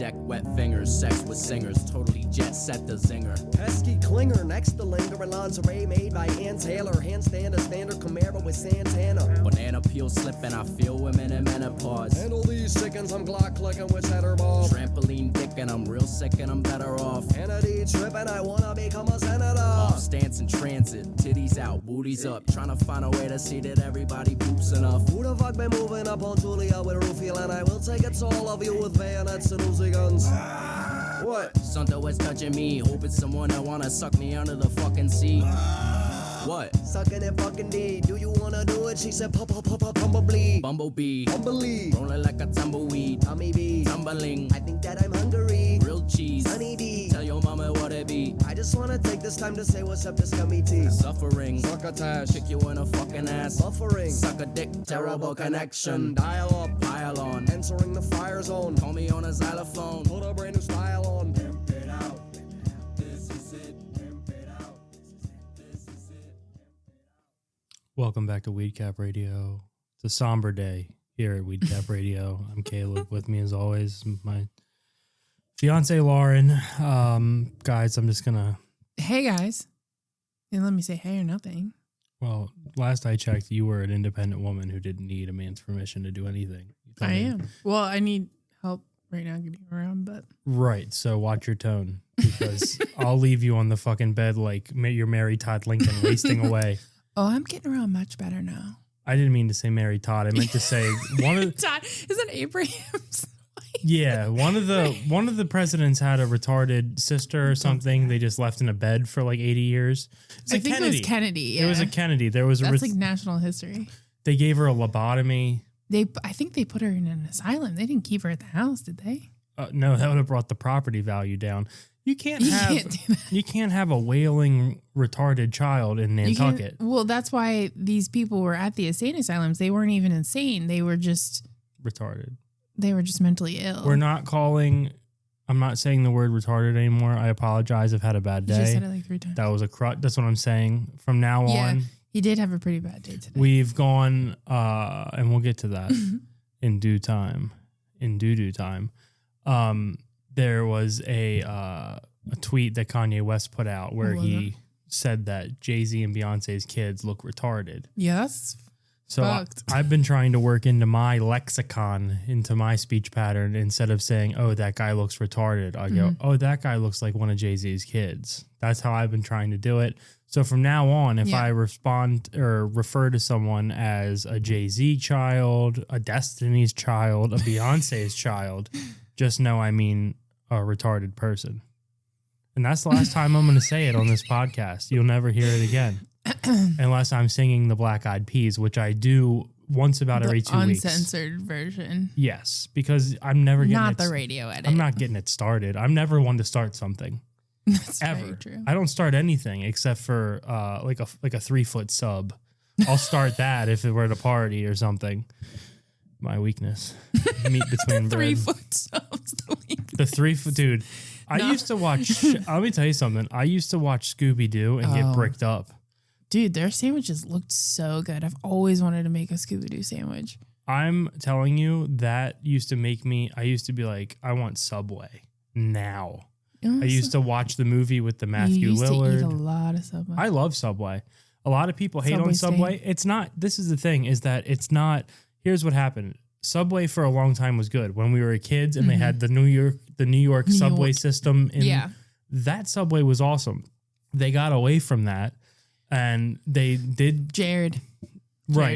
deck, wet fingers, sex with singers, totally jet set the zinger. Pesky clinger next to linger and lingerie made by Ann Taylor. Handstand a standard Camaro with Santana. Banana peel slipping, I feel women in menopause. Handle these chickens, I'm Glock clicking with cheddar ball. Trampoline dick and I'm real sick and I'm better off. Kennedy tripping, I wanna become a senator. Off stance in transit, titties out, booties up. Trying to find a way to see that everybody poops enough. Who the fuck been moving up on Julia with Rufio? And I will take it to all of you with bayonets and Uzi guns. What? Something was touching me, hoping someone that wanna suck me under the fucking sea. What? Sucking and fucking D. Do you wanna do it? She said, bumblebee. Bumblebee. Bumblebee. Rolling like a tumbleweed. Tommy B. Tumbling. I think that I'm hungry. Grilled cheese. Honey D. Tell your mama what it be. I just wanna take this time to say what's up to Scummy T. Suffering. Succotash. Kick you in a fucking ass. Buffering. Suck a dick. Terrible connection. Dial up. Pile on. Entering the fire zone. Call me on a xylophone. Put a brand new style on. Pimp it out. This is it. Pimp it out. This is it. Welcome back to Weed Cap Radio. It's a somber day here at Weed Cap Radio. I'm Caleb. With me, as always, my fiance Lauren. Guys, I'm just gonna. Hey guys, and let me say hey or nothing. Well, last I checked, you were an independent woman who didn't need a man's permission to do anything. I am. Well, I need help right now getting around, but Right. So watch your tone, because I'll leave you on the fucking bed like you're Mary Todd Lincoln wasting away. oh, I'm getting around much better now. I didn't mean to say Mary Todd. I meant to say one of. Todd, isn't Abraham's? Yeah, one of the presidents had a retarded sister or something. They just left in a bed for like 80 years. It's I like think Kennedy. it was Kennedy. Yeah. It was a Kennedy. There was That's like national history. They gave her a lobotomy. I think they put her in an asylum. They didn't keep her at the house, did they? No, that would have brought the property value down. You can't You have can't do that. you can't have a wailing retarded child in Nantucket. Well, that's why these people were at the insane asylums. They weren't even insane. They were just Retarded. mentally ill. We're not calling. I'm not saying the word retarded anymore. I apologize. I've had a bad You just day. said it like 3 times. That was a crutch. That's what I'm saying. From now Yeah. on, He did have a pretty bad day today. we've gone, and we'll get to that in due time. In due time. There was a tweet that Kanye West put out where he said that Jay-Z and Beyonce's kids look retarded. Yeah, that's So fucked. I've been trying to work into my lexicon, into my speech pattern. Instead of saying, oh, that guy looks retarded, I go, oh, that guy looks like one of Jay-Z's kids. That's how I've been trying to do it. So from now on, if I respond or refer to someone as a Jay-Z child, a Destiny's child, a Beyonce's child, just know I mean a retarded person. And that's the last time I'm going to say it on this podcast. You'll never hear it again. Unless I'm singing the Black Eyed Peas, which I do once about every 2 weeks. Uncensored version. Yes, because I'm never getting Not the radio edit. I'm not getting it started. I'm never one to start something. That's Ever. very true. I don't start anything except for like a 3-foot sub. I'll start that if it were at a party or something. My weakness. Meet between 3 bread. foot subs. The 3-foot dude. I used to watch. Let me tell you something. I used to watch Scooby-Doo and get bricked up. Dude, their sandwiches looked so good. I've always wanted to make a Scooby-Doo sandwich. I'm telling you, that used to make me. I used to be like, I want Subway now. I used to watch the movie with the Matthew you used Lillard. to eat a lot of Subway. I love Subway. A lot of people hate on Subway. It's not. This is the thing: is that it's not. Here's what happened. Subway for a long time was good when we were kids, and they had the New York subway system. That Subway was awesome. They got away from that, and they did. Jared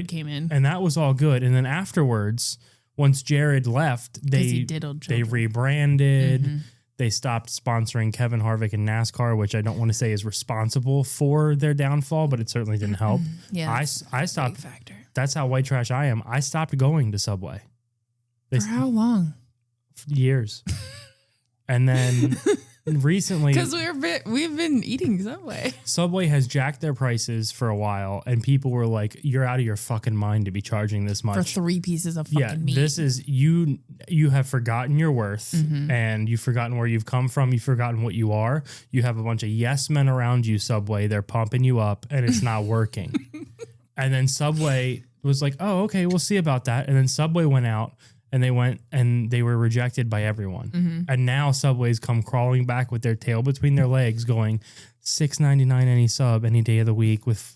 came in, and that was all good. And then afterwards, once Jared left, they rebranded. They stopped sponsoring Kevin Harvick and NASCAR, which I don't want to say is responsible for their downfall, but it certainly didn't help. Yeah, I stopped. Factor. That's how white trash I am. I stopped going to Subway. For how long? Years. And then recently, Because we've been eating Subway. Subway has jacked their prices for a while, and people were like, "You're out of your fucking mind to be charging this much For 3 pieces of fucking meat." This is you. You have forgotten your worth, and you've forgotten where you've come from. You've forgotten what you are. You have a bunch of yes men around you, Subway. They're pumping you up, and it's not working. And then Subway was like, "Oh, okay, we'll see about that." And then Subway went out and they went and they were rejected by everyone. And now Subway's come crawling back with their tail between their legs going $6.99 any sub any day of the week with.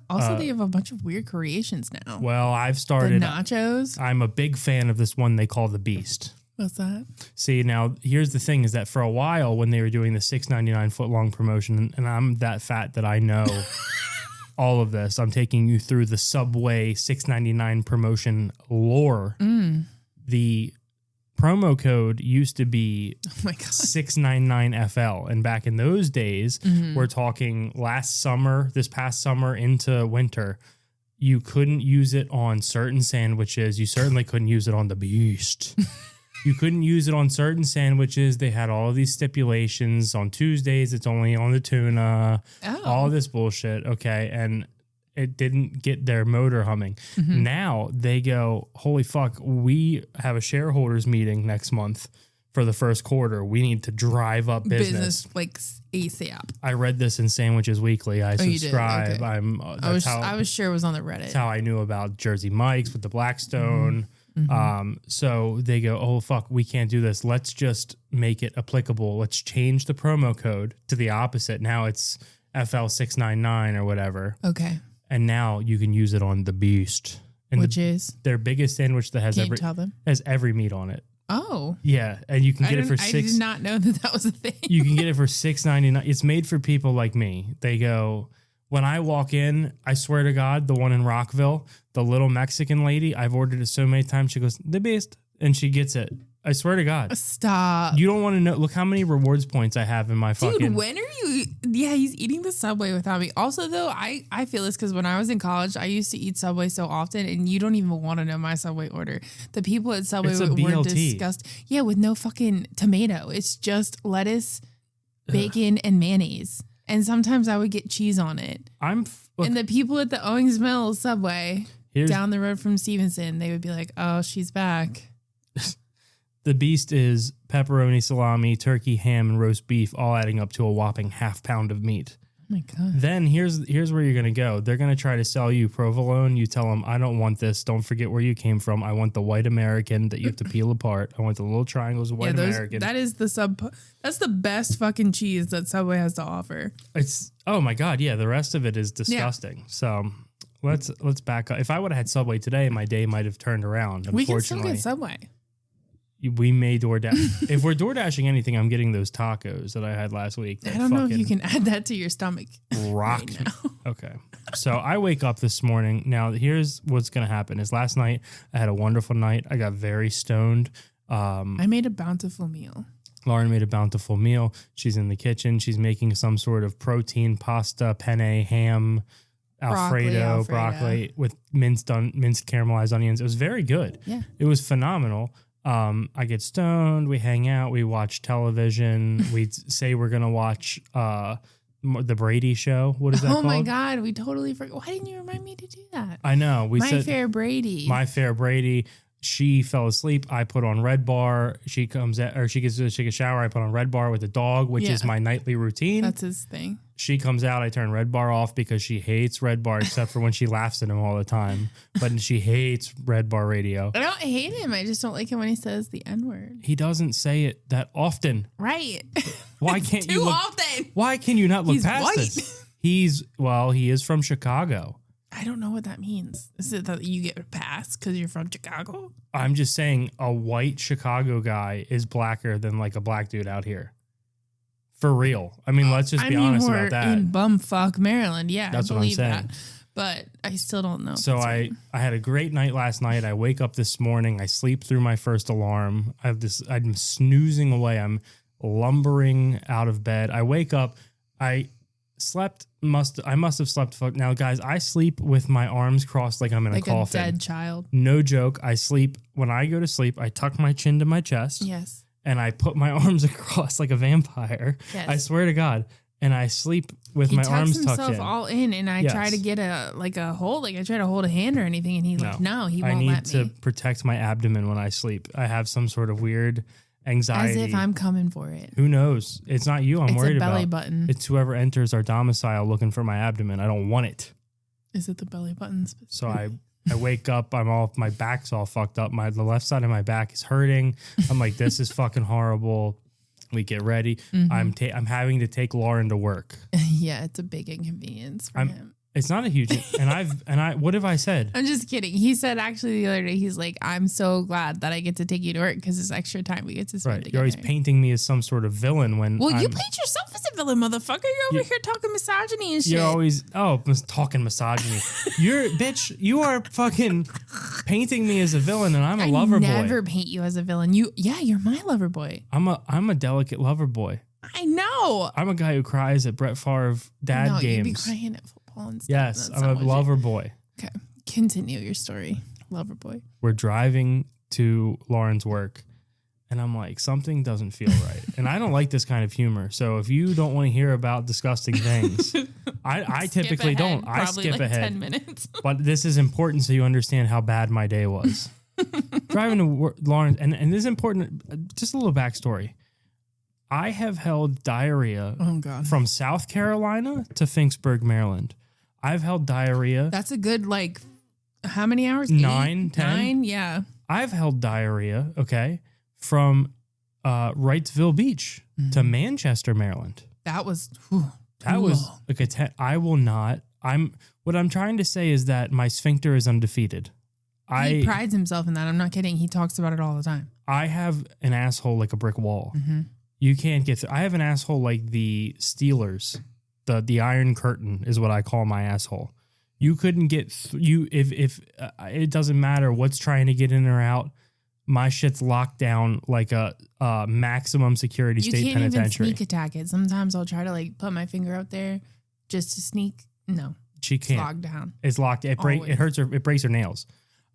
Also, they have a bunch of weird creations now. Well, I've The started. nachos. I'm a big fan of this one they call the Beast. What's that? See, now here's the thing is that for a while when they were doing the $6.99 foot long promotion, and I'm that fat that I know all of this, I'm taking you through the Subway $6.99 promotion lore. The promo code used to be Oh my God. 699FL. And back in those days, we're talking this past summer into winter, you couldn't use it on certain sandwiches. You certainly couldn't use it on the Beast. You couldn't use it on certain sandwiches. They had all of these stipulations. On Tuesdays, it's only on the tuna. Oh. All this bullshit. Okay. And it didn't get their motor humming. Now they go, holy fuck, we have a shareholders meeting next month for the first quarter. We need to drive up business. Like ASAP. I read this in Sandwiches Weekly. I you did? subscribe. Okay. I was sure it was on the Reddit. That's how I knew about Jersey Mike's with the Blackstone. So they go, oh, fuck, we can't do this. Let's just make it applicable. Let's change the promo code to the opposite. Now it's FL699 or whatever. Okay. And now you can use it on the Beast. And Which is? their biggest sandwich that has Can you tell them? has every meat on it. Oh. Yeah. And you can get it for I did not know that was a thing. You can get it for $6.99. It's made for people like me. They go, when I walk in, I swear to God, the one in Rockville, the little Mexican lady, I've ordered it so many times. She goes, the Beast. And she gets it. I swear to God. Stop. You don't want to know. Look how many rewards points I have in my fucking. Dude, when are you? Yeah, he's eating the Subway without me. Also, though, I feel this because when I was in college, I used to eat Subway so often, and you don't even want to know my Subway order. The people at Subway It's a were BLT. disgusting. Yeah, with no fucking tomato. It's just lettuce, bacon, and mayonnaise. And sometimes I would get cheese on it. And the people at the Owings Mills Subway down the road from Stevenson, they would be like, "Oh, she's back." The Beast is pepperoni, salami, turkey, ham, and roast beef, all adding up to a whopping half pound of meat. Oh my God. Then here's where you're going to go. They're going to try to sell you provolone. You tell them, I don't want this. Don't forget where you came from. I want the white American that you have to peel apart. I want the little triangles of white American. That is that's the best fucking cheese that Subway has to offer. It's, oh my God. Yeah. The rest of it is disgusting. Yeah. So let's back up. If I would have had Subway today, my day might have turned around. We can still get Subway. We may DoorDash. If we're DoorDashing anything, I'm getting those tacos that I had last week. I don't know if you can add that to your stomach. Rock. Right now. Okay. So I wake up this morning. Now, here's what's going to happen is last night, I had a wonderful night. I got very stoned. I made a bountiful meal. Lauren made a bountiful meal. She's in the kitchen. She's making some sort of protein pasta, penne, ham, Alfredo, broccoli with minced caramelized onions. It was very good. Yeah. It was phenomenal. I get stoned, we hang out, we watch television, we say we're going to watch the Brady Show. What is that called? Oh my God, we totally forgot. Why didn't you remind me to do that? I know. My Fair Brady. My Fair Brady. She fell asleep. I put on Red Bar. She comes out, or she gets to take a shower. I put on Red Bar with the dog, which is my nightly routine. That's his thing. She comes out. I turn Red Bar off because she hates Red Bar, except for when she laughs at him all the time. But she hates Red Bar Radio. I don't hate him. I just don't like him when he says the N-word. He doesn't say it that often. Right. Why can't you look? Too often. Why can you not look He's past white. this? He is from Chicago. I don't know what that means. Is it that you get a pass because you're from Chicago? I'm just saying a white Chicago guy is blacker than like a black dude out here. For real. I mean, let's just be honest about that. In bumfuck Maryland. Yeah, that's I what I'm believe saying. that. But I still don't know. So I had a great night last night. I wake up this morning. I sleep through my first alarm. I'm snoozing away. I'm lumbering out of bed. I wake up. I must have slept. Now, guys, I sleep with my arms crossed like I'm in a coffin. Like a dead child. No joke. I sleep. When I go to sleep, I tuck my chin to my chest. Yes. And I put my arms across like a vampire. Yes. I swear to God. And I sleep with my arms tucked in. He tucks himself all in, and I try to get a hold. Like I try to hold a hand or anything, and he's like, "No, he won't let me." I need to protect my abdomen when I sleep. I have some sort of weird anxiety. As if I'm coming for it. Who knows? It's not you I'm worried about. It's a belly button. It's whoever enters our domicile looking for my abdomen. I don't want it. Is it the belly button? So I wake up, my back's all fucked up. The left side of my back is hurting. I'm like, this is fucking horrible. We get ready. Mm-hmm. I'm having to take Lauren to work. Yeah, it's a big inconvenience for him. It's not a huge, what have I said? I'm just kidding. He said actually the other day, he's like, I'm so glad that I get to take you to work because it's extra time we get to spend together. You're always painting me as some sort of villain when you paint yourself as a villain, motherfucker. You're over here talking misogyny and shit. You're always, talking misogyny. You are fucking painting me as a villain and I'm a lover boy. I never paint you as a villain. You're my lover boy. I'm a delicate lover boy. I know. I'm a guy who cries at Brett Favre dad games. You be crying at football and stuff. Yes, I'm a lover boy. Okay, continue your story, lover boy. We're driving to Lauren's work, and I'm like, something doesn't feel right. And I don't like this kind of humor. So if you don't want to hear about disgusting things, I typically don't. I skip ahead. 10 minutes. But this is important so you understand how bad my day was. Driving to Lauren's, and this is important. Just a little backstory. I have held diarrhea from South Carolina to Finksburg, Maryland. I've held diarrhea. That's a good, how many hours? 9, 10. 9, yeah. I've held diarrhea, from Wrightsville Beach to Manchester, Maryland. That was like a 10. I will not. What I'm trying to say is that my sphincter is undefeated. He prides himself in that. I'm not kidding. He talks about it all the time. I have an asshole like a brick wall. Mm-hmm. You can't get through. I have an asshole like the Steelers. The Iron Curtain is what I call my asshole. You couldn't get if it doesn't matter what's trying to get in or out. My shit's locked down like a maximum security state penitentiary. You can't even sneak attack it. Sometimes I'll try to put my finger out there just to sneak. No, she can't. It's locked down. It's locked. It hurts her. It breaks her nails.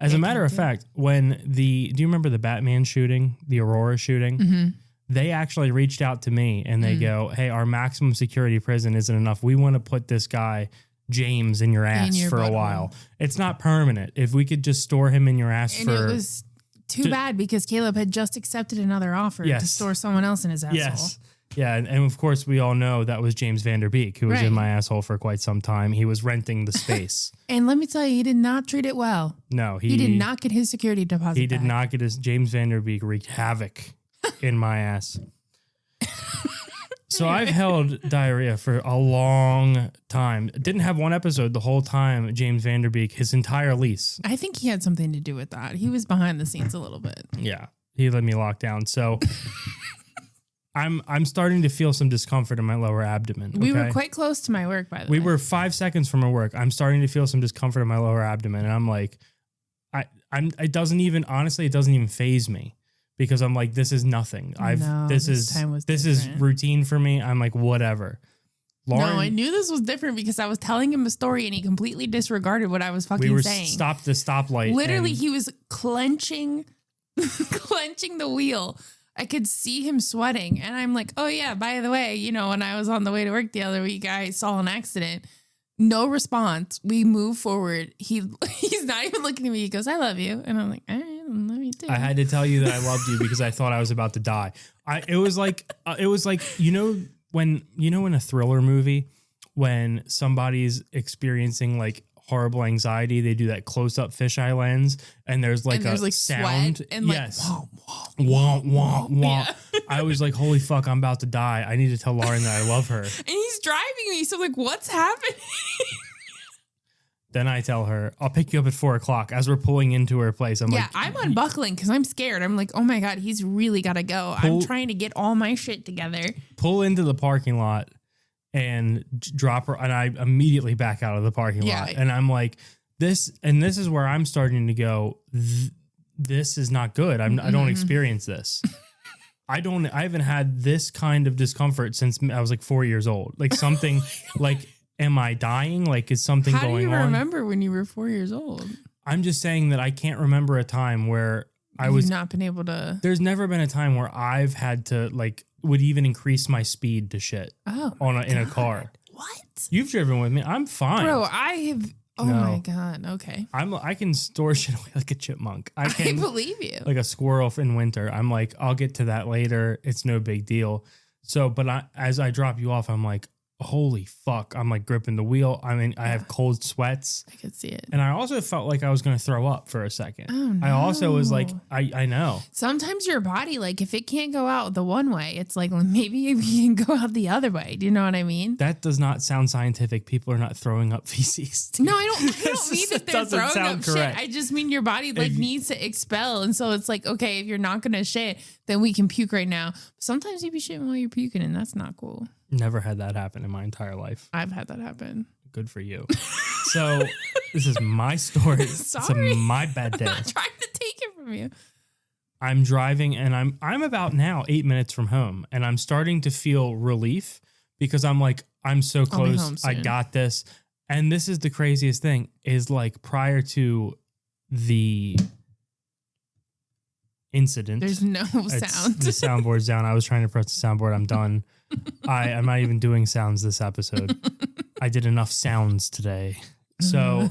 As a matter of fact, do you remember the Batman shooting, the Aurora shooting? Mm-hmm. They actually reached out to me and they go, hey, our maximum security prison isn't enough. We want to put this guy, James, in your ass for a while. It's not permanent. If we could just store him in your ass and it was too bad because Caleb had just accepted another offer to store someone else in his asshole. Yes. Yeah. And of course, we all know that was James Vanderbeek, who was in my asshole for quite some time. He was renting the space. And let me tell you, he did not treat it well. No, he did not get his security deposit. He did not get his. James Vanderbeek wreaked havoc in my ass. So I've held diarrhea for a long time. Didn't have one episode the whole time. James Vanderbeek, his entire lease. I think he had something to do with that. He was behind the scenes a little bit. Yeah, he let me lock down. So I'm starting to feel some discomfort in my lower abdomen. Okay? We were quite close to my work, by the way. We were 5 seconds from our work. I'm starting to feel some discomfort in my lower abdomen, and I'm like, it doesn't even faze me. Because I'm like, this is nothing. This is routine for me. I'm like, whatever. Lauren, I knew this was different because I was telling him a story and he completely disregarded what I was fucking saying. We were stopped the stoplight. Literally, he was clenching the wheel. I could see him sweating. And I'm like, oh yeah, by the way, when I was on the way to work the other week, I saw an accident. No response. We move forward. He's not even looking at me. He goes, I love you. And I'm like, all right, I love you too. I had to tell you that I loved you because I thought I was about to die. It was like, when in a thriller movie, when somebody's experiencing like horrible anxiety, they do that close up fisheye lens and there's like sound. And yes. Wah, wah, wah. Yeah. I was like, holy fuck, I'm about to die. I need to tell Lauren that I love her. And he's driving me. So I'm like, what's happening? Then I tell her, I'll pick you up at 4:00 as we're pulling into her place. I'm unbuckling because I'm scared. I'm like, oh my God, he's really got to go. I'm trying to get all my shit together. Pull into the parking lot and drop her. And I immediately back out of the parking lot. And I'm like, this is where I'm starting to go, this is not good. I don't experience this. I haven't had this kind of discomfort since I was like 4 years old. Like something like, am I dying? Like, is something going on? How do you remember when you were 4 years old? I'm just saying that I can't remember a time where You've not been able to. There's never been a time where I've had to would even increase my speed to shit in a car. What? You've driven with me. I'm fine. Bro, I have. Oh my God. Okay. I can store shit away like a chipmunk. I believe you. Like a squirrel in winter. I'm like, I'll get to that later. It's no big deal. So, but as I drop you off, I'm like, holy fuck, I'm like gripping the wheel. I mean, I have cold sweats. I could see it. And I also felt like I was going to throw up for a second. Oh, no. I also was like, I know. Sometimes your body, like if it can't go out the one way, it's like maybe it can go out the other way. Do you know what I mean? That does not sound scientific. People are not throwing up feces. No, I don't mean that they're throwing up correct. shit. I just mean your body needs to expel. And so it's like, okay, if you're not going to shit, then we can puke right now. Sometimes you be shitting while you're puking and that's not cool. Never had that happen in my entire life. I've had that happen. Good for you. So this is my story. Sorry. It's my bad day. I'm not trying to take it from you. I'm driving and I'm about now 8 minutes from home and I'm starting to feel relief because I'm like, I'm so close. I got this. And this is the craziest thing is like prior to the incident. There's no sound. The soundboard's down. I was trying to press the soundboard. I'm done. I'm not even doing sounds this episode. I did enough sounds today. So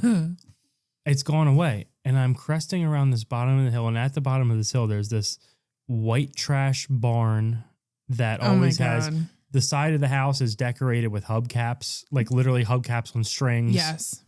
it's gone away. And I'm cresting around this bottom of the hill. And at the bottom of this hill, there's this white trash barn that always has the side of the house is decorated with hubcaps, like literally hubcaps on strings. Yes.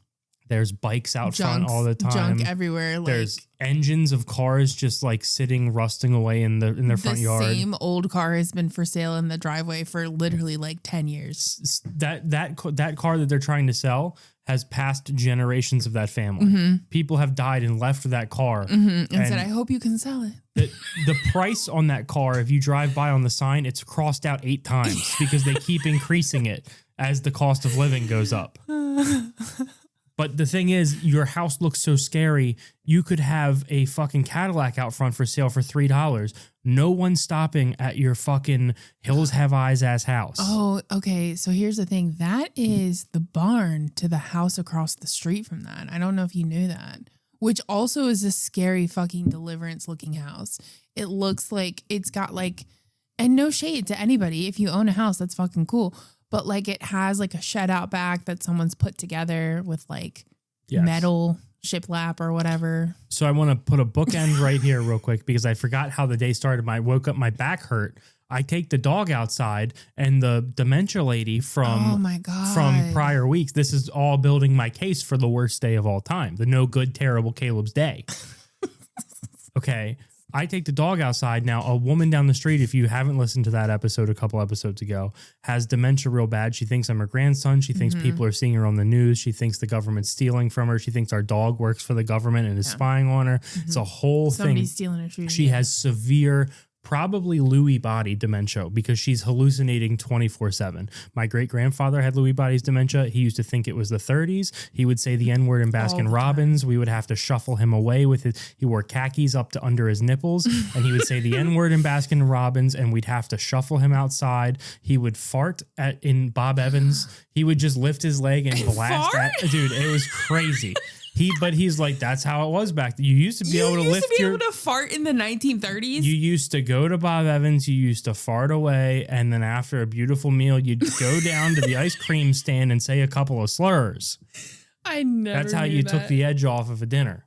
There's bikes out front all the time. Junk everywhere. There's engines of cars just like sitting, rusting away in their front yard. The same old car has been for sale in the driveway for literally like 10 years. That car that they're trying to sell has passed generations of that family. Mm-hmm. People have died and left that car. Mm-hmm. And said, I hope you can sell it. The price on that car, if you drive by on the sign, it's crossed out 8 times because they keep increasing it as the cost of living goes up. But the thing is, your house looks so scary. You could have a fucking Cadillac out front for sale for $3. No one's stopping at your fucking Hills Have Eyes ass house. Oh, okay. So here's the thing. That is the barn to the house across the street from that. I don't know if you knew that. Which also is a scary fucking Deliverance looking house. It looks like it's got like, and no shade to anybody. If you own a house, that's fucking cool. But like it has like a shed out back that someone's put together with like metal shiplap or whatever. So I want to put a bookend right here real quick because I forgot how the day started. I woke up, my back hurt. I take the dog outside and the dementia lady from prior weeks. This is all building my case for the worst day of all time. The no good, terrible Caleb's day. Okay. I take the dog outside. Now, a woman down the street, if you haven't listened to that episode a couple episodes ago, has dementia real bad. She thinks I'm her grandson. She thinks people are seeing her on the news. She thinks the government's stealing from her. She thinks our dog works for the government and is spying on her. It's a whole Somebody's stealing her trees. She has severe, probably Lewy body dementia because she's hallucinating 24/7. My great grandfather had Lewy body's dementia. He used to think it was the 30s. He would say the N-word in Baskin Robbins. We would have to shuffle him away with his. He wore khakis up to under his nipples, and he would say the N-word in Baskin Robbins, and we'd have to shuffle him outside. He would fart in Bob Evans. He would just lift his leg and blast that. Dude, it was crazy. He's like, that's how it was back then. You used to be able to fart in the 1930s. You used to go to Bob Evans. You used to fart away. And then after a beautiful meal, you'd go down to the ice cream stand and say a couple of slurs. I never That's how you took the edge off of a dinner.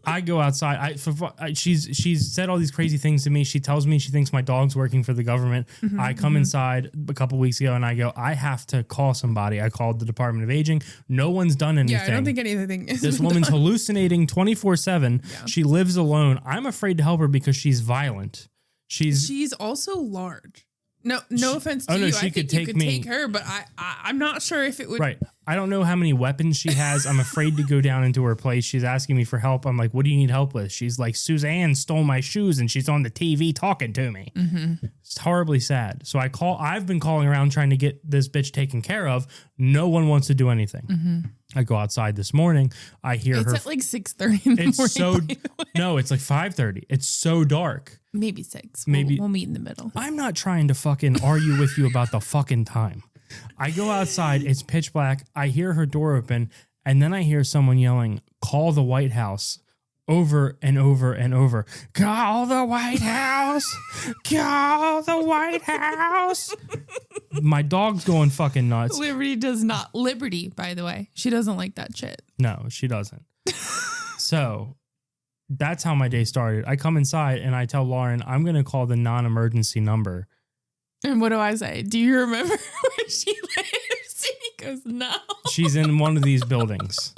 I go outside. She's said all these crazy things to me. She tells me she thinks my dog's working for the government. I come inside a couple weeks ago and I go, I have to call somebody. I called the Department of Aging. No one's done anything. Yeah, I don't think anything is. This woman's hallucinating 24/7. Yeah. She lives alone. I'm afraid to help her because she's violent. She's also large. No offense to you. I think you could take her, but I'm not sure if it would. Right. I don't know how many weapons she has. I'm afraid to go down into her place. She's asking me for help. I'm like, what do you need help with? She's like, Suzanne stole my shoes and she's on the TV talking to me. Mm-hmm. It's horribly sad. So I've been calling around trying to get this bitch taken care of. No one wants to do anything. Mm-hmm. I go outside this morning. I hear her. It's at like 6:30 in the morning. No, it's like 5:30. It's so dark. Maybe 6. Maybe we'll meet in the middle. I'm not trying to fucking argue with you about the fucking time. I go outside. It's pitch black. I hear her door open. And then I hear someone yelling, call the White House, over and over and over. Call the White House. Call the White House. My dog's going fucking nuts. Liberty, by the way. She doesn't like that shit. No, she doesn't. So that's how my day started. I come inside and I tell Lauren, I'm going to call the non-emergency number And what do I say? Do you remember where she lives? And he goes, no. She's in one of these buildings.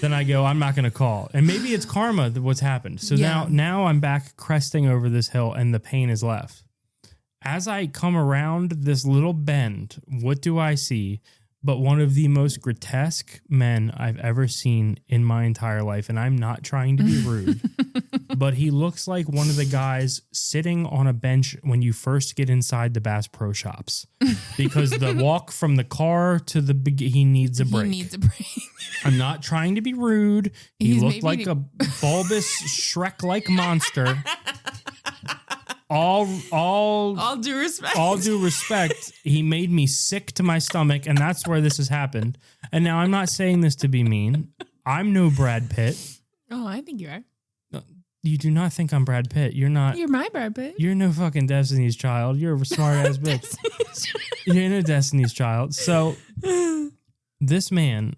Then I go, I'm not going to call. And maybe it's karma what's happened. So now I'm back cresting over this hill and the pain is left. As I come around this little bend, what do I see but one of the most grotesque men I've ever seen in my entire life? And I'm not trying to be rude, but he looks like one of the guys sitting on a bench when you first get inside the Bass Pro Shops, because the walk from the car to he needs a break. He needs a break. I'm not trying to be rude. He looked like a bulbous Shrek-like monster. All due respect. All due respect. He made me sick to my stomach, and that's where this has happened. And now I'm not saying this to be mean. I'm no Brad Pitt. Oh, I think you are. You do not think I'm Brad Pitt. You're not. You're my Brad Pitt. You're no fucking Destiny's Child. You're a smart ass bitch. You're no Destiny's Child. So this man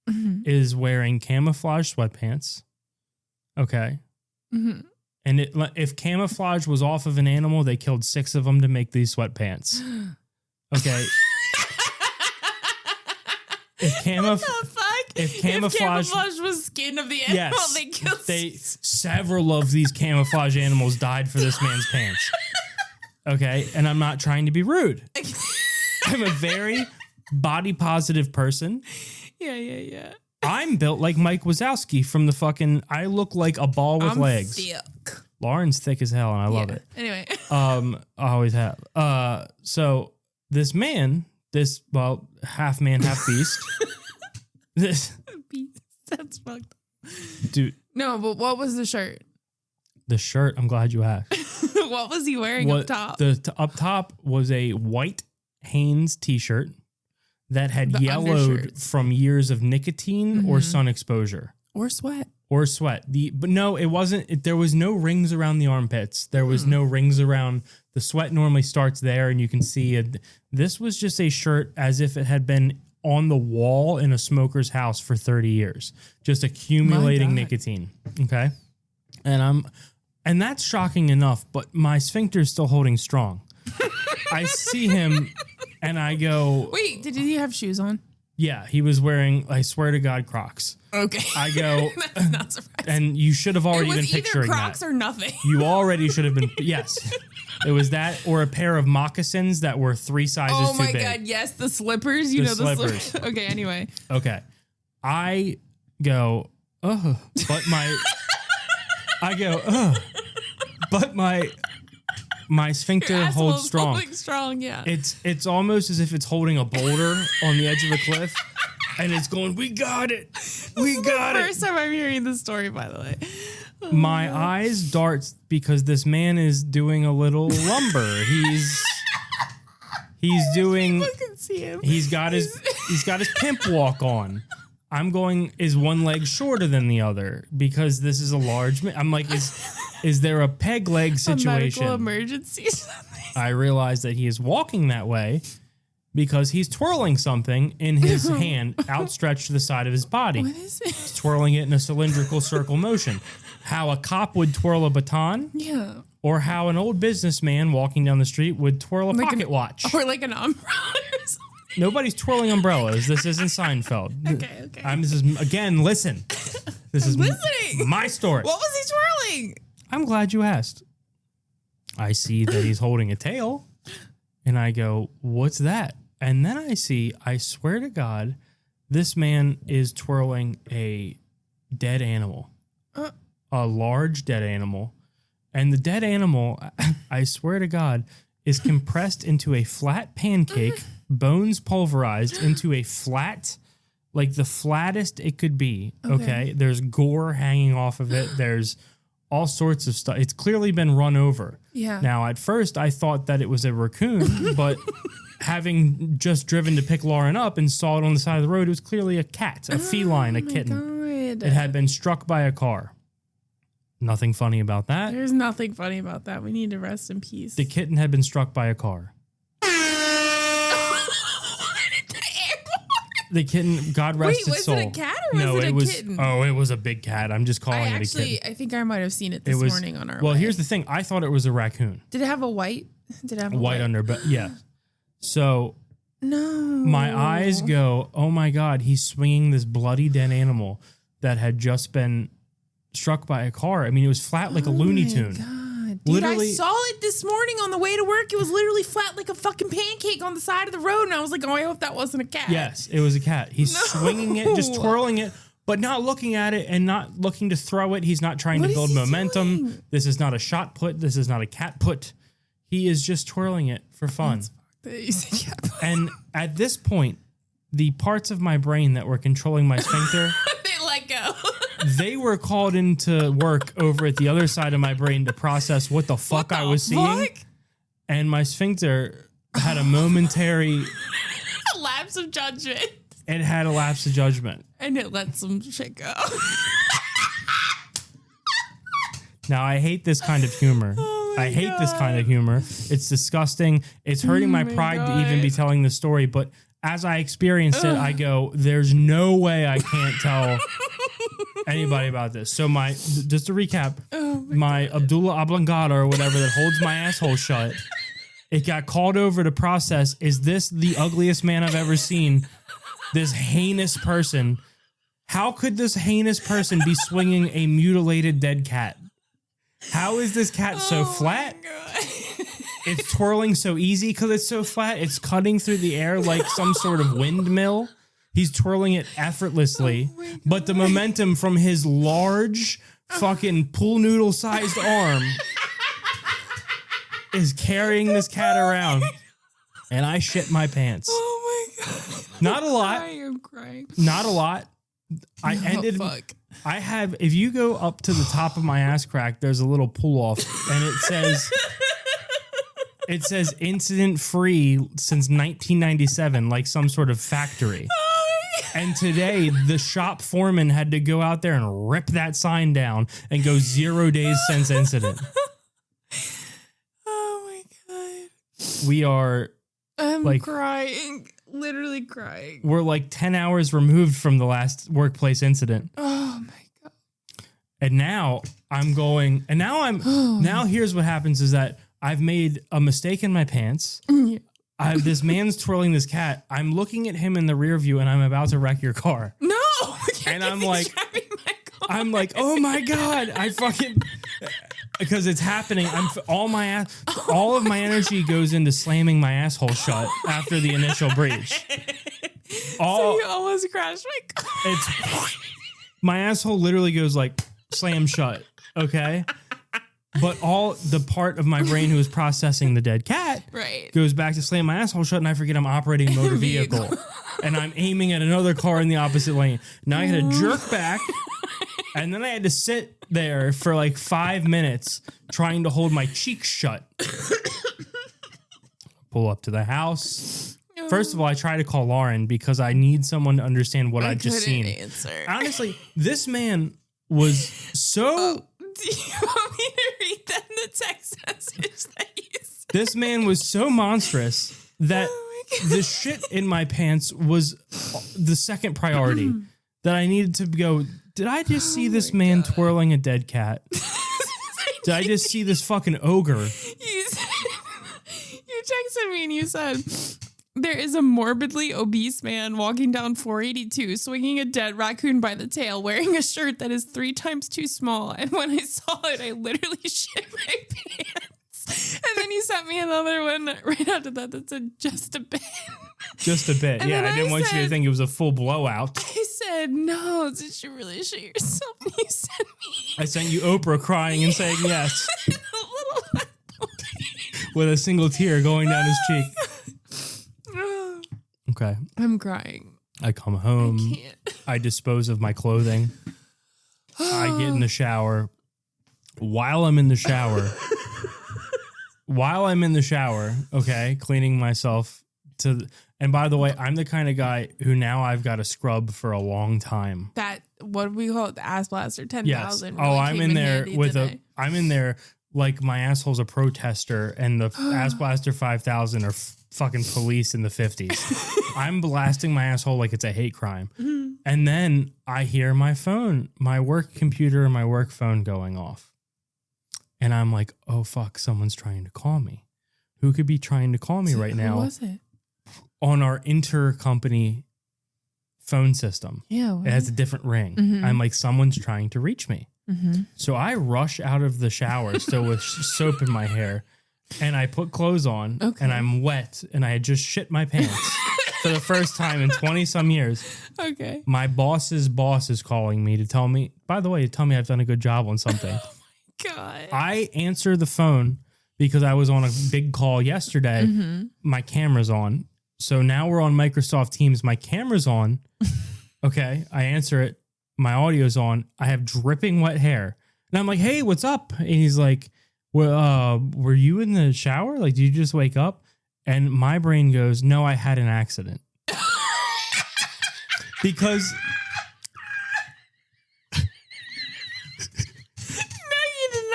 is wearing camouflage sweatpants. Okay. Mm-hmm. And if camouflage was off of an animal, they killed 6 of them to make these sweatpants. Okay. If camouflage was skin of the animal, they killed several of these camouflage animals died for this man's pants. Okay. And I'm not trying to be rude. I'm a very body positive person. Yeah. I'm built like Mike Wazowski from the fucking. I look like a ball with legs. Thick. Lauren's thick as hell, and I love it. Anyway, I always have. So this man, half man, half beast. This beast. That's fucked. Dude. No, but what was the shirt? The shirt. I'm glad you asked. What was he wearing up top? Up top was a white Hanes t-shirt that had yellowed from years of nicotine or sun exposure. Or sweat. But no, it wasn't. There was no rings around the armpits. There was no rings around. The sweat normally starts there, and you can see it. This was just a shirt as if it had been on the wall in a smoker's house for 30 years, just accumulating nicotine. Okay. And that's shocking enough, but my sphincter is still holding strong. I see him and I go, wait, did he have shoes on? Yeah, he was wearing, I swear to God, Crocs. Okay. I go, that's not surprising. And you should have already been picturing that. Crocs or nothing. You already should have been, yes. It was that or a pair of moccasins that were 3 sizes too big. Oh my God, yes, the slippers. You know the slippers. Okay, anyway. Okay. I go, but my sphincter holds strong. Holding strong, yeah. It's almost as if it's holding a boulder on the edge of a cliff, and it's going, we got it. We got it. First time I'm hearing this story, by the way. Oh, my eyes dart because this man is doing a little lumber. He's doing. People can see him. He's got his pimp walk on. I'm going, is one leg shorter than the other because this is a large man. I'm like, is there a peg leg situation? A medical emergency. I realize that he is walking that way because he's twirling something in his hand outstretched to the side of his body. What is it? He's twirling it in a cylindrical circle motion. How a cop would twirl a baton. Yeah. Or how an old businessman walking down the street would twirl a pocket watch. Or like an umbrella or something. Nobody's twirling umbrellas. This isn't Seinfeld. Okay. This is, again, listen. This is listening. My story. What was he twirling? I'm glad you asked. I see that he's holding a tail, and I go, what's that? And then I swear to God, this man is twirling a dead animal, a large dead animal. And the dead animal, I swear to God, is compressed into a flat pancake, bones pulverized into a flat, like the flattest it could be. Okay. There's gore hanging off of it. There's all sorts of stuff. It's clearly been run over. Yeah. Now, at first, I thought that it was a raccoon, but having just driven to pick Lauren up and saw it on the side of the road, it was clearly a cat, a feline, a kitten. God. It had been struck by a car. Nothing funny about that. There's nothing funny about that. We need to rest in peace. The kitten had been struck by a car. The kitten, God rest its soul. Wait, was it a cat or was it a kitten? Oh, it was a big cat. I'm just calling it a kitten. I think I might have seen it this morning on our way. Well, here's the thing. I thought it was a raccoon. Did it have a white Did it have a white underbelly. Yeah. So no, my eyes go, oh my God, he's swinging this bloody dead animal that had just been struck by a car. I mean, it was flat like a Looney Tune. God. Dude, I saw it this morning on the way to work. It was literally flat like a fucking pancake on the side of the road. And I was like, oh, I hope that wasn't a cat. Yes, it was a cat. He's swinging it, just twirling it, but not looking at it and not looking to throw it. He's not trying to build momentum. Doing? This is not a shot put. This is not a cat put. He is just twirling it for fun. And at this point, the parts of my brain that were controlling my sphincter, they let go. They were called into work over at the other side of my brain to process what the fuck I was seeing. And my sphincter had a momentary lapse of judgment. It had a lapse of judgment. And it let some shit go. Now, I hate this kind of humor. I hate this kind of humor. It's disgusting. It's hurting my pride to even be telling this story. But as I experienced it, I go, there's no way I can't tell anybody about this. So just to recap, my Abdullah Oblongata or whatever that holds my asshole shut, it got called over to process. Is this the ugliest man I've ever seen? This heinous person. How could this heinous person be swinging a mutilated dead cat? How is this cat so flat? It's twirling so easy because it's so flat. It's cutting through the air like some sort of windmill. He's twirling it effortlessly, but the momentum from his large fucking pool noodle sized arm is carrying this cat around. And I shit my pants. Oh my God. Not a lot. I am crying. Not a lot. I have, if you go up to the top of my ass crack, there's a little pull off and it says incident free since 1997, like some sort of factory. And today the shop foreman had to go out there and rip that sign down and go 0 days since incident. Oh my God. We are I'm crying. Literally crying. We're like 10 hours removed from the last workplace incident. Oh my God. And now now here's what happens is that I've made a mistake in my pants. Yeah. This man's twirling this cat. I'm looking at him in the rear view and I'm about to wreck your car. No. And I'm like, oh my God. Because it's happening. All of my energy goes into slamming my asshole shut after the initial breach. So you almost crashed my car. My asshole literally goes like slam shut. Okay. But all the part of my brain who is processing the dead cat goes back to slam my asshole shut and I forget I'm operating a motor vehicle. And I'm aiming at another car in the opposite lane. Now I had to jerk back. And then I had to sit there for like 5 minutes trying to hold my cheeks shut. Pull up to the house. First of all, I try to call Lauren because I need someone to understand what I'd just seen. Answer. Honestly, this man was so... Do you want me to read that in the text message that you sent? This man was so monstrous that the shit in my pants was the second priority. That I needed to go, did I just see this man twirling a dead cat? Did I just see this fucking ogre? You texted me and you said, there is a morbidly obese man walking down 482, swinging a dead raccoon by the tail, wearing a shirt that is 3 times too small. And when I saw it, I literally shit my pants. And then you sent me another one right after that said, just a bit. Just a bit. Yeah, I didn't want you to think it was a full blowout. I said, no, did you really shit yourself? And you sent me. I sent you Oprah crying and saying yes. With a single tear going down his cheek. Okay. I'm crying. I come home. I can't. I dispose of my clothing. I get in the shower. While I'm in the shower, okay, cleaning myself and by the way, I'm the kind of guy who now I've got to scrub for a long time. That, what do we call it? The ass blaster 10,000. Yes. Really I'm in there I'm in there like my asshole's a protester and the ass blaster 5,000 are fucking police in the 50s. I'm blasting my asshole like it's a hate crime. Mm-hmm. And then I hear my phone, my work computer and my work phone going off. And I'm like, oh fuck, someone's trying to call me. who could be trying to call me right now? Who was it? On our intercompany phone system. Yeah. It has a different ring. Mm-hmm. I'm like, someone's trying to reach me. Mm-hmm. So I rush out of the shower still with soap in my hair, and I put clothes on, and I'm wet, and I had just shit my pants for the first time in 20 some years. Okay. My boss's boss is calling me to tell me, by the way, tell me I've done a good job on something. God. I answer the phone because I was on a big call yesterday. Mm-hmm. My camera's on. So now we're on Microsoft Teams. My camera's on. Okay. I answer it. My audio's on. I have dripping wet hair. And I'm like, hey, what's up? And he's like, well, were you in the shower? Like, did you just wake up? And my brain goes, no, I had an accident. Because...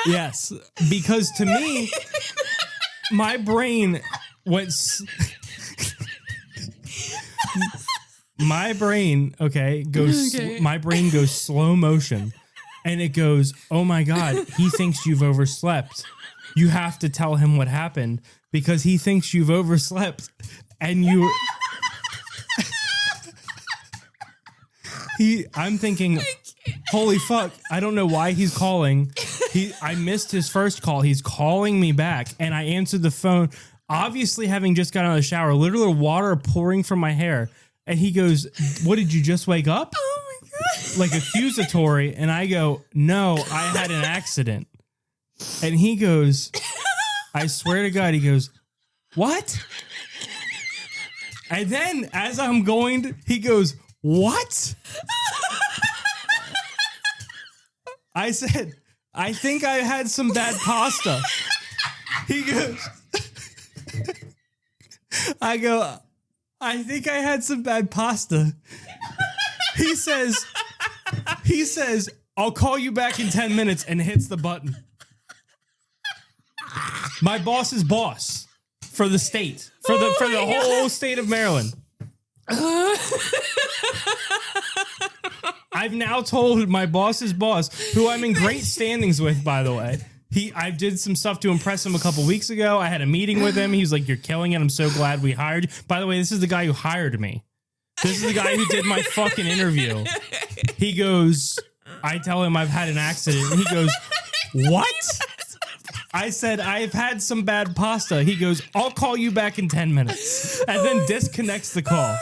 Yes, because to me, my brain went. My brain, goes. Okay. My brain goes slow motion, and it goes, "Oh my God, he thinks you've overslept. You have to tell him what happened because he thinks you've overslept, and you." I'm thinking, holy fuck! I don't know why he's calling. I missed his first call. He's calling me back, and I answered the phone, obviously having just gotten out of the shower, literally water pouring from my hair. And he goes, what, did you just wake up? Oh my God. Like accusatory. And I go, no, I had an accident. And he goes, I swear to God, he goes, what? And then as I'm going, he goes, what? I said, I think I had some bad pasta. He goes, I go, I think I had some bad pasta. He says, I'll call you back in 10 minutes and hits the button. My boss's boss for the state, for the whole state of Maryland. I've now told my boss's boss, who I'm in great standings with, by the way. I did some stuff to impress him a couple weeks ago. I had a meeting with him. He was like, you're killing it. I'm so glad we hired you. By the way, this is the guy who hired me. This is the guy who did my fucking interview. He goes, I tell him I've had an accident. And he goes, what? I said, I've had some bad pasta. He goes, I'll call you back in 10 minutes. And then disconnects the call.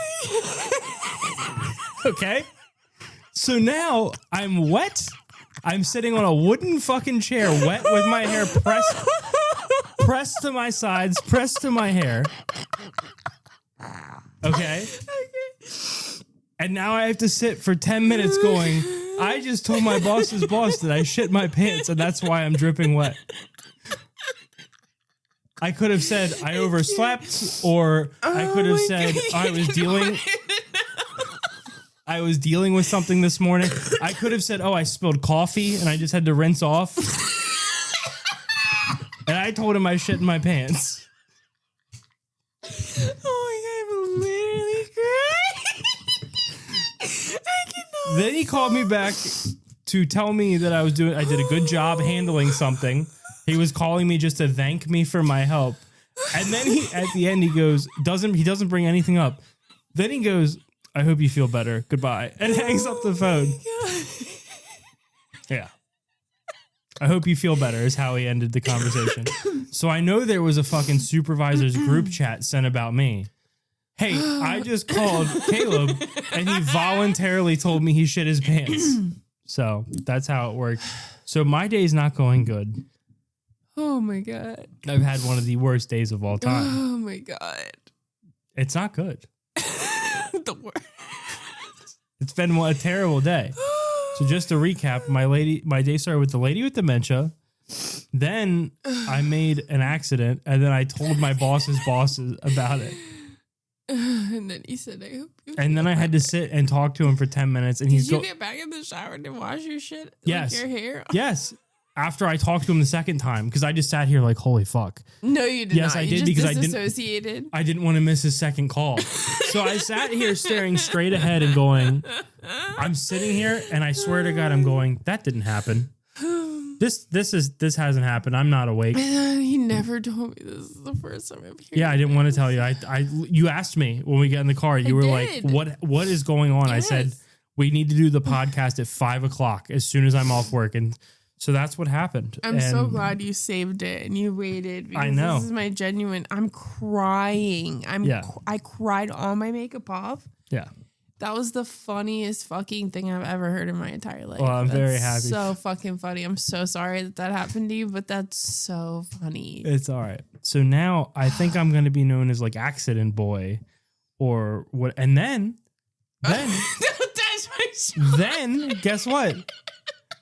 Okay? So now I'm wet. I'm sitting on a wooden fucking chair, wet with my hair pressed to my sides, pressed to my hair. Okay? And now I have to sit for 10 minutes going, I just told my boss's boss that I shit my pants and that's why I'm dripping wet. I could have said I overslept, or I could have said I was dealing with something this morning. I could have said, oh, I spilled coffee and I just had to rinse off. And I told him I shit in my pants. Oh my God, I'm literally crying. I cannot. Then he called me back to tell me that I did a good job handling something. He was calling me just to thank me for my help. And then at the end, he goes, he doesn't bring anything up. Then he goes, I hope you feel better. Goodbye. And hangs up the phone. Yeah. I hope you feel better is how he ended the conversation. So I know there was a fucking supervisor's group chat sent about me. Hey, I just called Caleb and he voluntarily told me he shit his pants. So that's how it worked. So my day's not going good. Oh my God. I've had one of the worst days of all time. Oh my God. It's not good. The worst. It's been a terrible day. So just to recap, my day started with the lady with dementia. Then I made an accident, and then I told my boss's bosses about it. And then he said, I hope you. And then I had to sit and talk to him for 10 minutes. And Did you get back in the shower to wash your shit? Yes. Like your hair? Yes. After I talked to him the second time, because I just sat here like, holy fuck. No, you did not. Yes, I did, because I didn't want to miss his second call. So I sat here staring straight ahead and going, I'm sitting here and I swear to God, I'm going, that didn't happen. This hasn't happened. I'm not awake. He never told me this is the first time I'm hearing. Yeah, I didn't want to tell you. You asked me when we got in the car. You were like, "What is going on?" Yes. I said, "We need to do the podcast at 5:00 as soon as I'm off work." And so that's what happened. I'm so glad you saved it and you waited. Because I know. This is my genuine. I'm crying. I cried all my makeup off. Yeah. That was the funniest fucking thing I've ever heard in my entire life. Well, I'm very happy. So fucking funny. I'm so sorry that happened to you, but that's so funny. It's all right. So now I think I'm going to be known as like Accident Boy or what. And then guess what?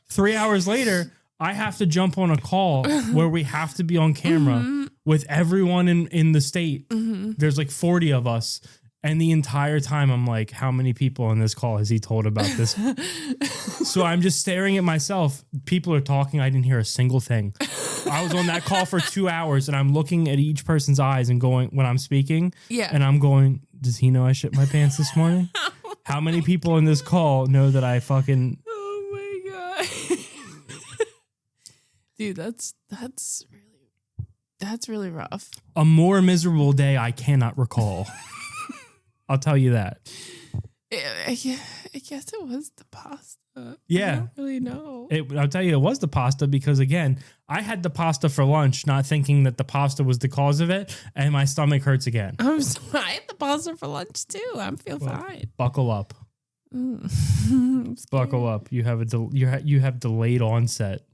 3 hours later, I have to jump on a call where we have to be on camera with everyone in the state. There's like 40 of us. And the entire time I'm like, how many people on this call has he told about this? So I'm just staring at myself. People are talking. I didn't hear a single thing. I was on that call for 2 hours and I'm looking at each person's eyes and going, when I'm speaking, and I'm going, does he know I shit my pants this morning? How many people in this call know that I fucking... Oh my God. Dude, that's really rough. A more miserable day I cannot recall. I'll tell you that. I guess it was the pasta. Yeah. I don't really know. I'll tell you, it was the pasta because, again, I had the pasta for lunch, not thinking that the pasta was the cause of it, and my stomach hurts again. I had the pasta for lunch, too. I feel fine. Buckle up. Buckle up. You have delayed onset.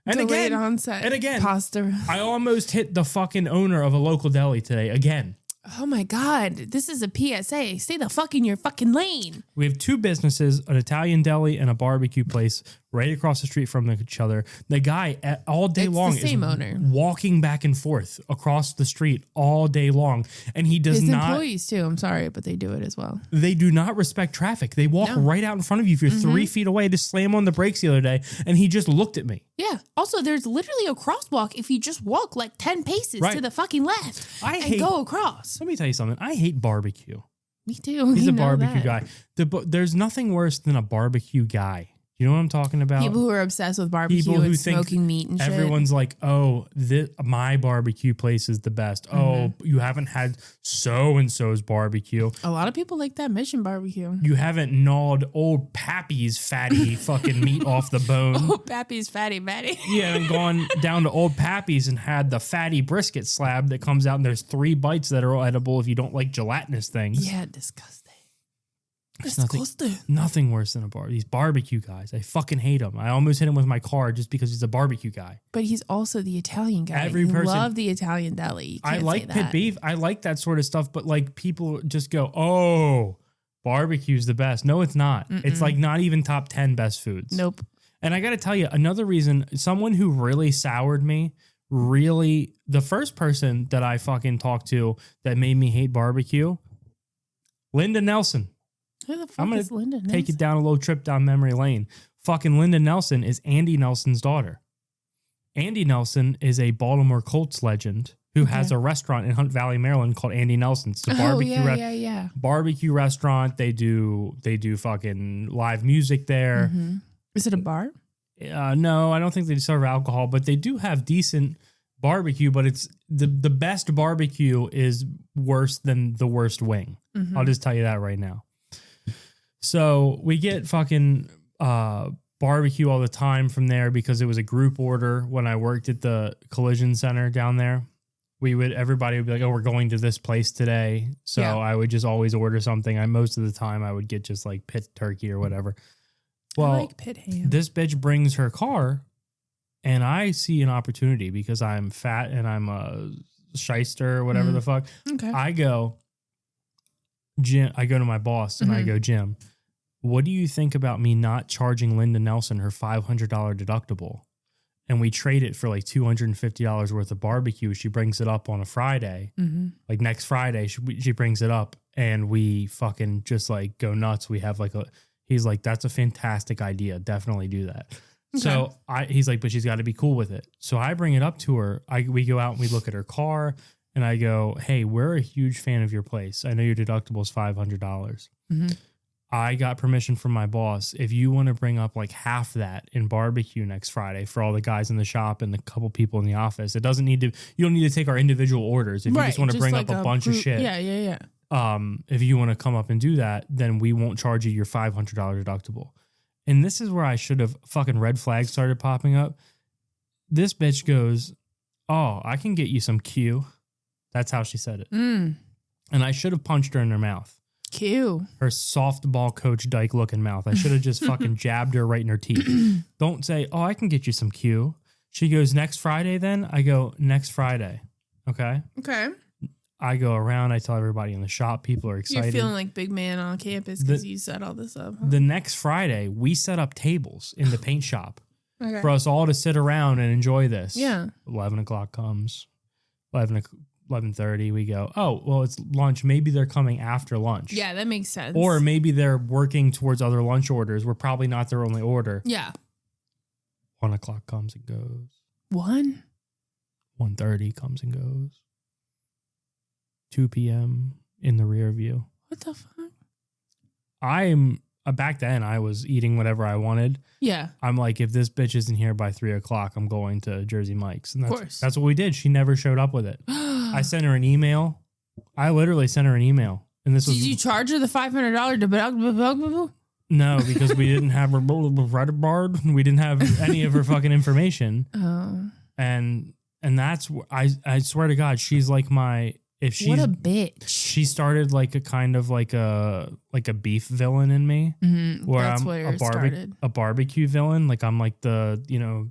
And again, pasta. I almost hit the fucking owner of a local deli today again. Oh my God, this is a PSA. Stay the fuck in your fucking lane. We have two businesses, an Italian deli and a barbecue place right across the street from each other. The guy all day long the same owner. Walking back and forth across the street all day long. And he does His not... employees too, I'm sorry, but they do it as well. They do not respect traffic. They walk right out in front of you. If you're 3 feet away, to slam on the brakes the other day. And he just looked at me. Yeah. Also, there's literally a crosswalk if you just walk like 10 paces to the fucking left go across. Let me tell you something. I hate barbecue. Me too. He's a barbecue guy. There's nothing worse than a barbecue guy. You know what I'm talking about? People who are obsessed with barbecue and smoking meat and shit. Everyone's like, oh, my barbecue place is the best. Oh, you haven't had so-and-so's barbecue. A lot of people like that Mission barbecue. You haven't gnawed old Pappy's fatty fucking meat off the bone. Old Pappy's fatty matty. You haven't gone down to old Pappy's and had the fatty brisket slab that comes out and there's 3 bites that are edible if you don't like gelatinous things. Yeah, disgusting. Nothing worse than these barbecue guys. I fucking hate them. I almost hit him with my car just because he's a barbecue guy. But he's also the Italian guy. Every person love the Italian deli. I like pit beef. I like that sort of stuff. But like people just go, oh, barbecue's the best. No, it's not. It's like not even top 10 best foods. Nope. And I got to tell you another reason. Someone who really soured me. The first person that I fucking talked to that made me hate barbecue, Linda Nelson. Who the fuck is Linda Nelson? Take it down a little trip down memory lane. Fucking Linda Nelson is Andy Nelson's daughter. Andy Nelson is a Baltimore Colts legend who has a restaurant in Hunt Valley, Maryland called Andy Nelson's. It's a barbecue barbecue restaurant. They do fucking live music there. Is it a bar? No, I don't think they serve alcohol, but they do have decent barbecue, but it's the best barbecue is worse than the worst wing. I'll just tell you that right now. So we get fucking barbecue all the time from there because it was a group order when I worked at the collision center down there. Everybody would be like, oh, we're going to this place today. So I would just always order something. Most of the time I would get just like pit turkey or whatever. Well, I like pit ham. This bitch brings her car and I see an opportunity because I'm fat and I'm a shyster or whatever the fuck. Okay. I go to my boss and I go, Jim, what do you think about me not charging Linda Nelson her $500 deductible? And we trade it for like $250 worth of barbecue. She brings it up on a Friday, like next Friday, she brings it up and we fucking just like go nuts. We have he's like, that's a fantastic idea. Definitely do that. Okay. So he's like, but she's got to be cool with it. So I bring it up to her. We go out and we look at her car. And I go, hey, we're a huge fan of your place. I know your deductible is $500. I got permission from my boss. If you want to bring up like half that in barbecue next Friday for all the guys in the shop and the couple people in the office, you don't need to take our individual orders. If you just want to bring up a bunch of shit. Yeah. If you want to come up and do that, then we won't charge you your $500 deductible. And this is where I should have fucking red flags started popping up. This bitch goes, "Oh, I can get you some Q." That's how she said it. And I should have punched her in her mouth. Q. Her softball coach Dyke looking mouth. I should have just fucking jabbed her right in her teeth. Don't say, "Oh, I can get you some Q." She goes, "Next Friday then?" I go, "Next Friday." Okay. I go around. I tell everybody in the shop. People are excited. You're feeling like big man on campus because you set all this up. Huh? The next Friday, we set up tables in the paint shop for us all to sit around and enjoy this. Yeah. 11 o'clock comes. 11:30, we go, "Oh, well, it's lunch. Maybe they're coming after lunch." Yeah, that makes sense. Or maybe they're working towards other lunch orders. We're probably not their only order. Yeah. 1 o'clock comes and goes. 1:30 comes and goes. 2 p.m. in the rear view. What the fuck? Back then, I was eating whatever I wanted. Yeah. I'm like, if this bitch isn't here by 3 o'clock, I'm going to Jersey Mike's. And of course. That's what we did. She never showed up with it. I sent her an email. I literally sent her an email. And this Did you charge her the $500 to No, because we didn't have her credit card. We didn't have any of her fucking information. Oh. And that's I swear to God, she's like my what a bitch. She started like a kind of like a beef villain in me. Mm-hmm. Where that's I'm where it started. A barbecue villain. Like I'm like the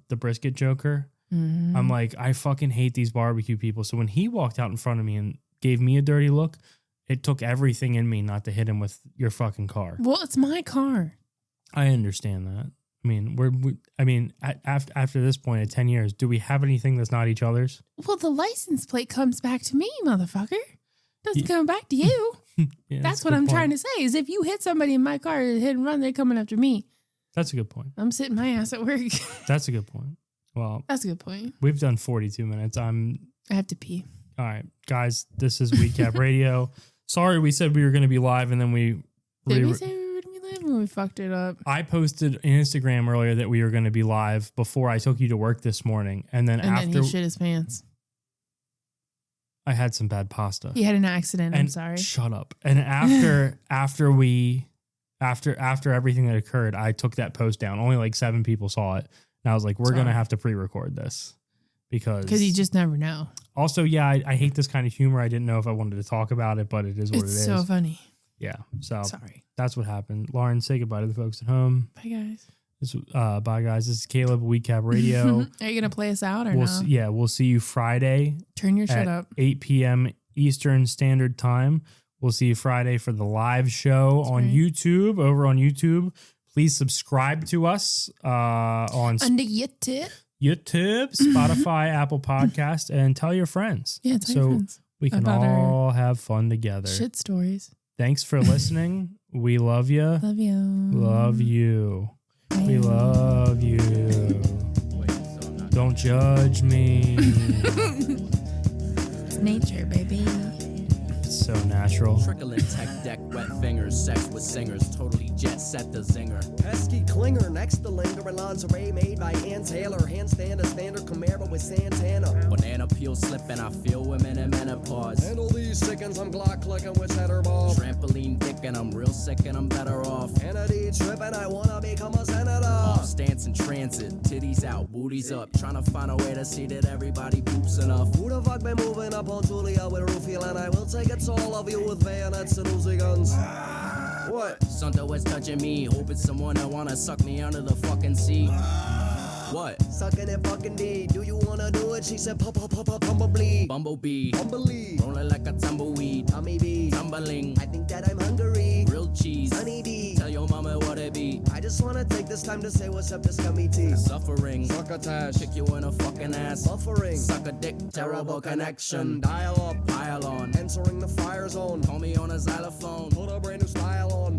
brisket joker. Mm-hmm. I'm like, I fucking hate these barbecue people. So when he walked out in front of me and gave me a dirty look, it took everything in me not to hit him with your fucking car. Well, it's my car. I understand that. I mean, after this point at 10 years, do we have anything that's not each other's? Well, the license plate comes back to me, motherfucker. Doesn't come back to you. Yeah, that's what I'm trying to say is if you hit somebody in my car, hit and run, they're coming after me. That's a good point. I'm sitting my ass at work. That's a good point. Well, that's a good point. We've done 42 minutes. I have to pee. All right, guys, this is Recap Radio. Sorry, we said we were going to be live and then we... Did we say we were going to be live and we fucked it up? I posted on Instagram earlier that we were going to be live before I took you to work this morning. And then after... then he shit his pants. I had some bad pasta. He had an accident. I'm sorry. Shut up. And after everything that occurred, I took that post down. Only like 7 people saw it. And I was like, we're going to have to pre-record this. Because you just never know. Also, yeah, I hate this kind of humor. I didn't know if I wanted to talk about it, but it is what it is. It's so funny. Yeah. So sorry. That's what happened. Lauren, say goodbye to the folks at home. Bye, guys. Bye, guys. This is Caleb, Recap Radio. Are you going to play us out or no? We'll see you Friday. Turn your shit up. 8 p.m. Eastern Standard Time. We'll see you Friday for the live show on YouTube. Over on YouTube. Please subscribe to us on YouTube, Spotify, Apple Podcast, and tell your friends. Yeah, tell your friends. We can all have fun together. Shit stories. Thanks for listening. We love you. Love you. Love you. Bye. We love you. Don't judge me. It's nature, baby. It's so natural. Trickling tech deck, wet fingers, sex with singers, totally jet set the zinger. Pesky clinger next to linger in lingerie made by Ann Taylor. Handstand a standard Camaro with Santana. Banana peel slipping, I feel women in menopause. Handle these sickens, I'm Glock clicking with cheddar ball. Trampoline dick and I'm real sick and I'm better off. Kennedy tripping, I wanna become a senator. Off stance in transit, titties out, booties up. Trying to find a way to see that everybody poops enough. Who the fuck been moving up on Julia with Rufio? And I will take it to all of you with bayonets and Uzi guns. What? Something was touching me, hoping someone that wanna suck me under the fucking sea. What? Sucking it fucking D. Do you wanna do it? She said, bumblebee. Bumblebee. Bumblebee. Rolling like a tumbleweed. Tommy B. Tumbling. I think that I'm hungry. Grilled cheese. Honey D. Tell your mama what it be. I just wanna take this time to say what's up to Scummy T. Suffering. Succotash. Kick you in a fucking ass. Buffering. Suck a dick. Terrible connection. Dial up. Pile on. Entering the fire zone. Call me on a xylophone. Put a brand new style on.